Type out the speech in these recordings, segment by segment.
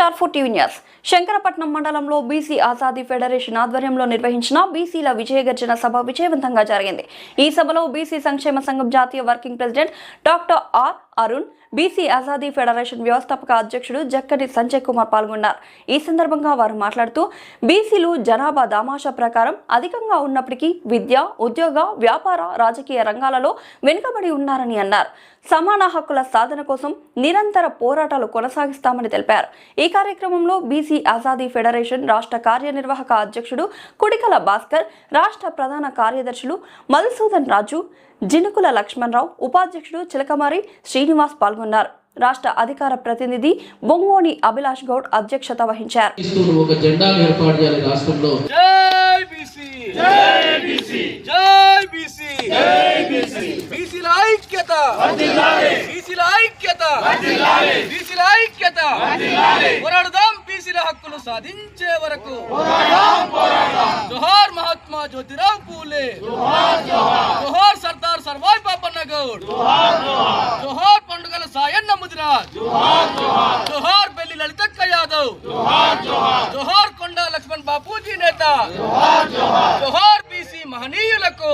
స్టార్4 TV news Shankarapatnam మండలంలో BC Azadi federation ఆధ్వర్యంలో నిర్వహించిన బీసీల విజయగర్జన సభ విజయవంతంగా జరిగింది. ఈ సభలో బీసీ సంక్షేమ సంఘం జాతీయ working president doctor R Arun, BC Azadi federation వ్యవస్థాపక అధ్యక్షుడు జక్కని సంజయ్ కుమార్ పాల్గొన్నారు. ఈ సందర్భంగా వారు మాట్లాడుతూ బీసీలు జనాభా దామాషా ప్రకారం అధికంగా ఉన్నప్పటికీ విద్య, ఉద్యోగ, వ్యాపార, రాజకీయ రంగాలలో వెనుకబడి ఉన్నారని అన్నారు. సమాన హక్కుల సాధన కోసం నిరంతర పోరాటాలు కొనసాగిస్తామని తెలిపారు. ఈ కార్యక్రమంలో బీసీ ఆజాదీ ఫెడరేషన్ రాష్ట్ర కార్యనిర్వాహక అధ్యక్షుడు కుడికల భాస్కర్, రాష్ట్ర ప్రధాన కార్యదర్శులు మధుసూదన్ రాజు, జినుకుల లక్ష్మణరావు, ఉపాధ్యక్షుడు చిలకమారి శ్రీనివాస్ పాల్గొన్నారు. రాష్ట్ర అధికార ప్రతినిధి బొంగోని అభిలాష్ గౌడ్ అధ్యక్షత వహించారు. హక్కులు సాధించే వరకు జోహార్ మహాత్మా జ్యోతిరావు పూలే, జోహార్ సర్దార్ సర్వాయి పాపన్న గౌడ్, జోహార్ పండుగల సాయన్న ముదిరాజ్, జోహార్ బెల్లి లలితక్క యాదవ్, జోహార్ కొండా లక్ష్మణ్ బాపూజీ నేత, జోహార్ బీసీ మహనీయులకు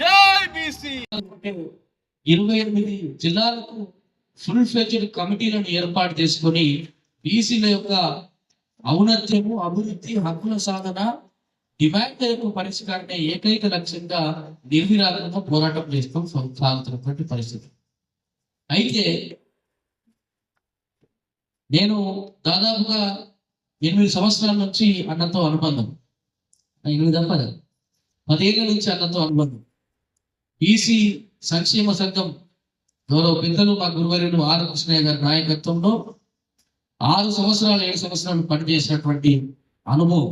జై బీసీ. 28 జిల్లాలకు ఫుల్ ఫ్లెడ్జ్డ్ కమిటీలను ఏర్పాటు చేసుకొని బీసీల యొక్క ఔన్నత్యము, అభివృద్ధి, హక్కుల సాధన, డిమాండ్ యొక్క పరిష్కారమే ఏకైక లక్ష్యంగా నిర్విరామంగా పోరాటం చేస్తూ సాగుతున్నటువంటి పరిస్థితి. అయితే నేను దాదాపుగా 8 సంవత్సరాల నుంచి అన్నతో అనుబంధం, 10 ఏళ్ళ నుంచి అన్నతో అనుబంధం. బీసీ సంక్షేమ సంఘం గౌరవ పెద్దలు మా గురువర్యులు ఆర్ కృష్ణయ్య గారి నాయకత్వంలో 6 సంవత్సరాలు 7 సంవత్సరాలు పనిచేసినటువంటి అనుభవం.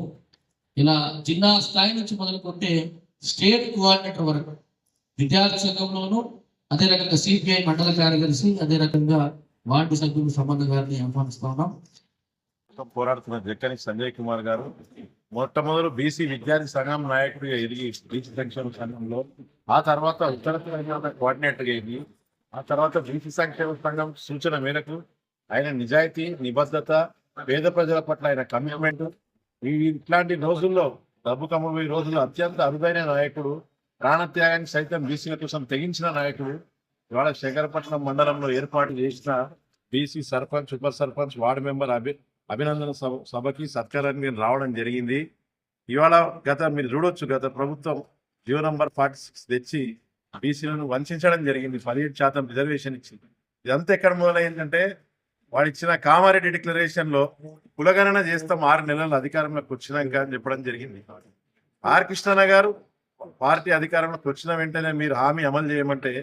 ఇలా జిల్లా స్థాయి నుంచి మొదలుకుంటే స్టేట్ కోఆర్డినేటర్ వరకు విద్యార్థి సంఘంలోనూ, అదే రకంగా సిపిఐ మండల కార్యదర్శి, అదే రకంగా వార్డు సభ్యులు సంబంధ గారిని ఆహ్వానిస్తా ఉన్నాం. పోరాడుతున్న జక్కని సంజయ్ కుమార్ గారు మొట్టమొదలు బీసీ విద్యార్థి సంఘం నాయకుడిగా ఎదిగి బీసీ సంక్షేమ సంఘంలో, ఆ తర్వాత ఉత్తర తెలంగాణ కోఆర్డినేటర్గా ఎదిగి, ఆ తర్వాత బీసీ సంక్షేమ సంఘం సూచన మేరకు ఆయన నిజాయితీ, నిబద్ధత, పేద ప్రజల పట్ల ఆయన కమిట్మెంట్, ఇట్లాంటి రోజుల్లో డబ్బు కమ్మబోయే రోజుల్లో అత్యంత అరుదైన నాయకుడు, ప్రాణత్యాగాన్ని సైతం బీసీల కోసం తెగించిన నాయకుడు. ఇవాళ శంకరపట్నం మండలంలో ఏర్పాటు చేసిన బీసీ సర్పంచ్, ఉప సర్పంచ్, వార్డు మెంబర్ అభినందన సభకి సత్కారానికి రావడం జరిగింది. ఇవాళ మీరు చూడొచ్చు, గత ప్రభుత్వం జీవో నంబర్ 46 తెచ్చి బీసీలను వంచడం జరిగింది. 17% రిజర్వేషన్ ఇచ్చి. ఇదంతా ఎక్కడ మొదలైందంటే వాడు ఇచ్చిన కామారెడ్డి డిక్లరేషన్ లో కులగణన చేస్తాం 6 నెలలు అధికారంలోకి వచ్చినాక అని చెప్పడం జరిగింది. ఆర్ కృష్ణన్న గారు పార్టీ అధికారంలోకి వచ్చిన వెంటనే మీరు హామీ అమలు చేయమంటే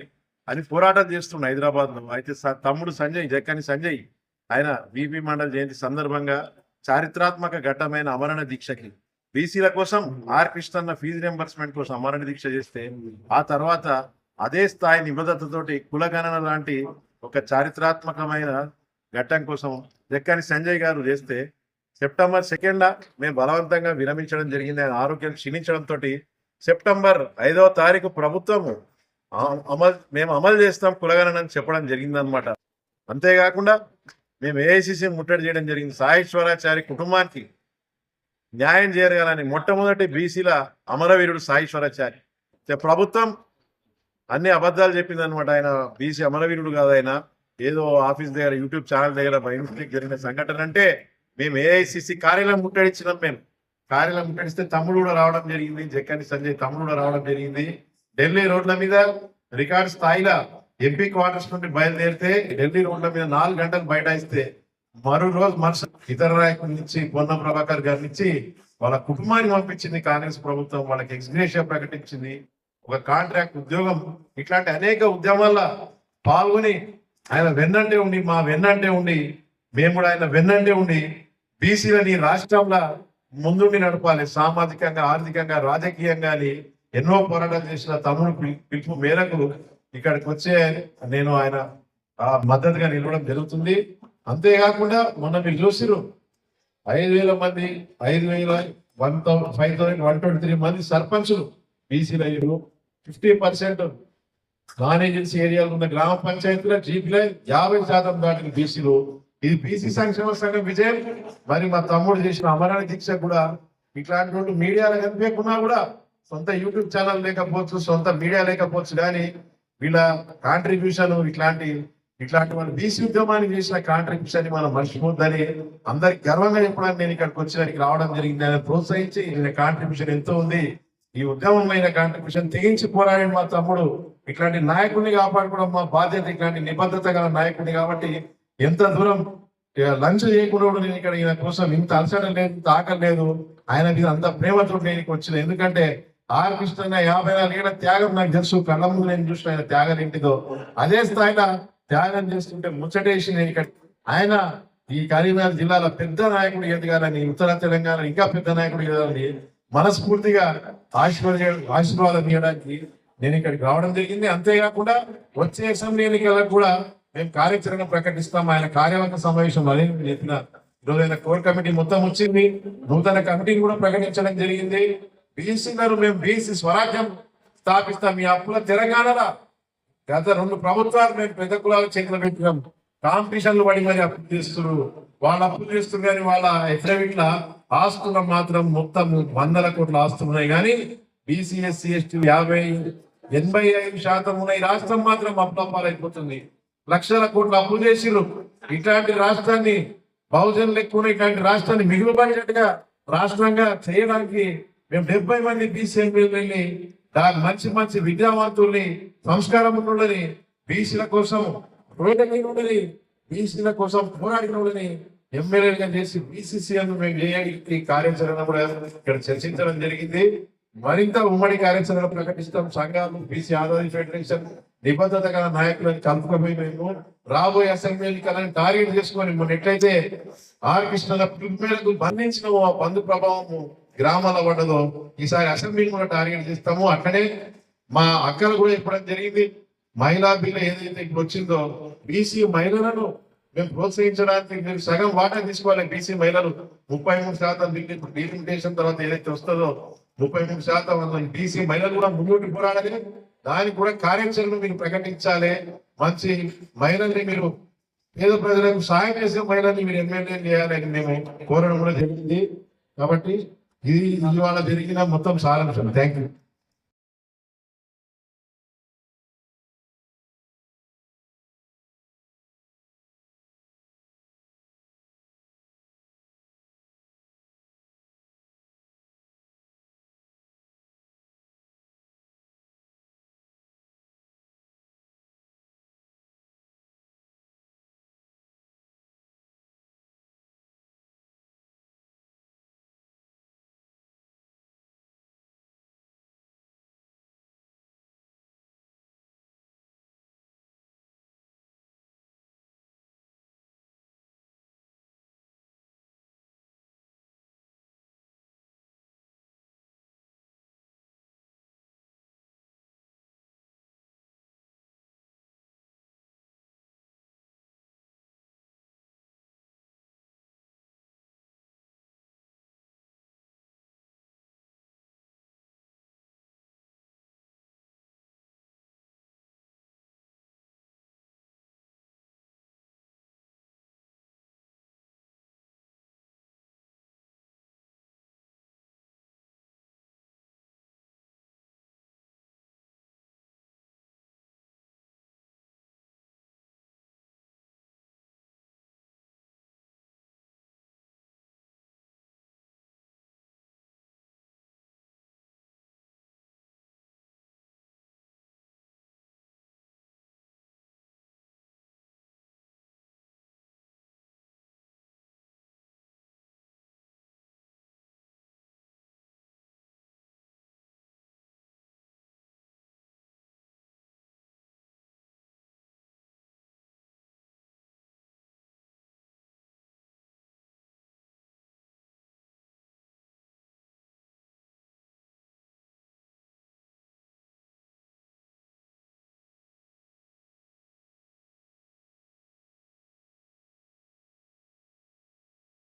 అని పోరాటం చేస్తున్న హైదరాబాద్ లో. అయితే తమ్ముడు సంజయ్, జక్కని సంజయ్, ఆయన బీపీ మండల జయంతి సందర్భంగా చారిత్రాత్మక ఘట్టమైన అమరణ దీక్షకి బీసీల కోసం ఆర్ కృష్ణన్న ఫీజు రియంబర్స్మెంట్ కోసం అమరణ దీక్ష చేస్తే, ఆ తర్వాత అదే స్థాయి నిబద్ధతతోటి కులగణన లాంటి ఒక చారిత్రాత్మకమైన ఘట్టం కోసం జక్కని సంజయ్ గారు చేస్తే, సెప్టెంబర్ 2న మేము బలవంతంగా విరమించడం జరిగింది. ఆయన ఆరోగ్యం క్షీణించడంతో సెప్టెంబర్ 5వ తారీఖు ప్రభుత్వం మేము అమలు చేస్తాం కులగణన అని చెప్పడం జరిగిందనమాట. అంతేకాకుండా మేము ఏఐసిసి ముట్టడి చేయడం జరిగింది. సాయేశ్వరాచారి కుటుంబానికి న్యాయం చేయగలని మొట్టమొదటి బీసీల అమరవీరుడు సాయేశ్వరాచారి. ప్రభుత్వం అన్ని అబద్ధాలు చెప్పింది అనమాట. ఆయన బీసీ అమరవీరుడు కాదు, ఆయన ఏదో ఆఫీస్ దగ్గర, యూట్యూబ్ ఛానల్ దగ్గర బయటకు జరిగిన సంఘటన. అంటే మేము ఏఐసిసి కార్యాలయం ముట్టడించినాం. మేము కార్యాలయం ముట్టడిస్తే తమ్ముడు కూడా రావడం జరిగింది, జక్కని సంజయ్ తమ్ముడు కూడా రావడం జరిగింది. ఢిల్లీ రోడ్ల మీద రికార్డు స్థాయిలో ఎంపీ క్వార్టర్స్ నుండి బయలుదేరితే ఢిల్లీ రోడ్ల మీద 4 గంటలు బైఠాయిస్తే, మరో రోజు మనసు ఇతర నాయకుల నుంచి పొన్నం ప్రభాకర్ గారి నుంచి వాళ్ళ కుటుంబాన్ని పంపించింది కాంగ్రెస్ ప్రభుత్వం. వాళ్ళకి ఎక్స్గ్రేషియా ప్రకటించింది, ఒక కాంట్రాక్ట్ ఉద్యోగం. ఇట్లాంటి అనేక ఉద్యమాల్లో పాల్గొని ఆయన వెన్నంటే ఉండి, మా వెన్నంటే ఉండి, మేము కూడా ఆయన వెన్నంటే ఉండి బీసీలని రాష్ట్రంలో ముందుండి నడపాలి, సామాజికంగా, ఆర్థికంగా, రాజకీయంగా ఎన్నో పోరాటాలు చేసిన తమ్ముడు పిలుపు మేరకు ఇక్కడికి వచ్చే నేను ఆయన మద్దతుగా నిలవడం జరుగుతుంది. అంతేకాకుండా మొన్న మీరు చూసిరు 5,000 మంది, 5,123 మంది సర్పంచులు బీసీలు అయ్యారు. 50% నాన్ ఏజెన్సీ ఏరియాలో ఉన్న గ్రామ పంచాయతీలో జీపీలో 50% దాటిన బీసీలు ఇది బీసీ సంక్షేమ సంఘం విజయం. మరి మా తమ్ముడు చేసిన అమరణ దీక్ష కూడా ఇట్లాంటి వాళ్ళు మీడియాలో కనిపించకున్నా కూడా సొంత యూట్యూబ్ ఛానల్ లేకపోవచ్చు, సొంత మీడియా లేకపోవచ్చు, కానీ వీళ్ళ కాంట్రిబ్యూషన్ ఇట్లాంటి వాళ్ళు బీసీ ఉద్యమానికి చేసిన కాంట్రిబ్యూషన్ మనం మర్చిపోద్దని అందరికి గర్వంగా చెప్పడానికి నేను ఇక్కడికి వచ్చి రావడం జరిగింది. ఆయన ప్రోత్సహించి ఈయన కాంట్రిబ్యూషన్ ఎంతో ఉంది. ఈ ఉద్యమమైన కాంట్రిబ్యూషన్ తెగించి పోరాడి మా తమ్ముడు ఇట్లాంటి నాయకుడిని కాపాడుకోవడం మా బాధ్యత. ఇట్లాంటి నిబద్ధత గల నాయకుడిని కాబట్టి ఎంత దూరం లంచ్ చేయకుండా నేను ఇక్కడ ఈయన కోసం ఇంత అలసడం లేదు, ఇంత ఆకలి లేదు, ఆయన మీద అంత ప్రేమతో నేను వచ్చిన. ఎందుకంటే ఆర్ కృష్ణ 54 ఏళ్ళ త్యాగం నాకు తెలుసు, కళ్ళ ముందు నేను చూసిన ఆయన త్యాగం ఏంటిదో. అదే స్థాయిలో త్యాగం చేస్తుంటే ముచ్చటేసి నేను ఇక్కడ ఆయన ఈ కరీంనగర్ జిల్లాలో పెద్ద నాయకుడు ఎదగాలని, ఉత్తర తెలంగాణ ఇంకా పెద్ద నాయకుడు ఎదగాలని మనస్ఫూర్తిగా ఆశీర్వాదం ఇవ్వడానికి నేను ఇక్కడికి రావడం జరిగింది. అంతేకాకుండా వచ్చే అసెంబ్లీ ఎన్నికలకు కూడా మేము కార్యాచరణ ప్రకటిస్తాం. ఆయన కార్యవర్గ సమావేశం అదే చెప్పిన ఈరోజు కోర్ కమిటీ మొత్తం వచ్చింది. నూతన కమిటీని కూడా ప్రకటించడం జరిగింది. బీసీలను మేము బీసీ స్వరాజ్యం స్థాపిస్తాం. మీ అప్పుల తెలంగాణలో గత 2 ప్రభుత్వాలు మేము పెద్ద కులాల చేతులు పెట్టినాం. కాంపిటీషన్లు పడి మరి అప్పులు చేస్తున్నారు. వాళ్ళు అప్పులు చేస్తున్నారు కానీ వాళ్ళ ఎఫిడవిట్ల ఆస్తులు మాత్రం మొత్తం 100 కోట్ల ఆస్తులు ఉన్నాయి. కానీ బీసీ ఎస్సీ ఎస్టీ 85% ఉన్నాయి. రాష్ట్రం మాత్రం అప్పులపాలైపోతుంది. లక్షల కోట్ల అప్పులు చేసిరు. ఇట్లాంటి రాష్ట్రాన్ని బహుజనులు ఎక్కువ ఇట్లాంటి రాష్ట్రాన్ని మిగులు పడేటట్టుగా రాష్ట్రంగా చేయడానికి మేము 70 మంది బీసీ ఎమ్మెల్యేలని మంచి మంచి విద్యావంతుల్ని, సంస్కారం ఉన్నోళ్ళని, బీసీల కోసం రోడ్డని, బీసీల కోసం పోరాడినోళ్ళని ఎమ్మెల్యేలుగా చేసి బీసీసీఎల్ మేము చేయడానికి కార్యాచరణ కూడా ఇక్కడ చర్చించడం జరిగింది. మరింత ఉమ్మడి కార్యాచరణ ప్రకటిస్తాం. సంఘాలు, బీసీ ఆజాదీ ఫెడరేషన్ నిబద్ధత గల నాయకులను కలుపుకపోయి మేము రాబోయే అసెంబ్లీ ఎన్నికలను టార్గెట్ చేసుకొని మొన్న ఎట్లయితే ఆర్ కృష్ణ మేరకు బంధించిన బంధు ప్రభావము గ్రామాల్లో పడ్డదో ఈసారి అసెంబ్లీని కూడా టార్గెట్ చేస్తాము. అక్కడే మా అక్కలు కూడా చెప్పడం జరిగింది. మహిళా బిల్లు ఏదైతే ఇప్పుడు వచ్చిందో బీసీ మహిళలను మేము ప్రోత్సహించడానికి మీరు సగం వాటా తీసుకోవాలి. బీసీ మహిళలు 33% బిల్లు డీలిమిటేషన్ తర్వాత ఏదైతే వస్తుందో 33% బీసీ మహిళలు కూడా ముందుకు పోరాడాలి. దానికి కూడా కార్యాచరణ మీరు ప్రకటించాలి. మంచి మహిళల్ని మీరు పేద ప్రజలకు సాయం చేసే మహిళల్ని మీరు ఎమ్మెల్యే చేయాలని మేము కోరడం కూడా జరిగింది. కాబట్టి ఇది ఇవాళ జరిగిన మొత్తం సారాంశం. Thank you.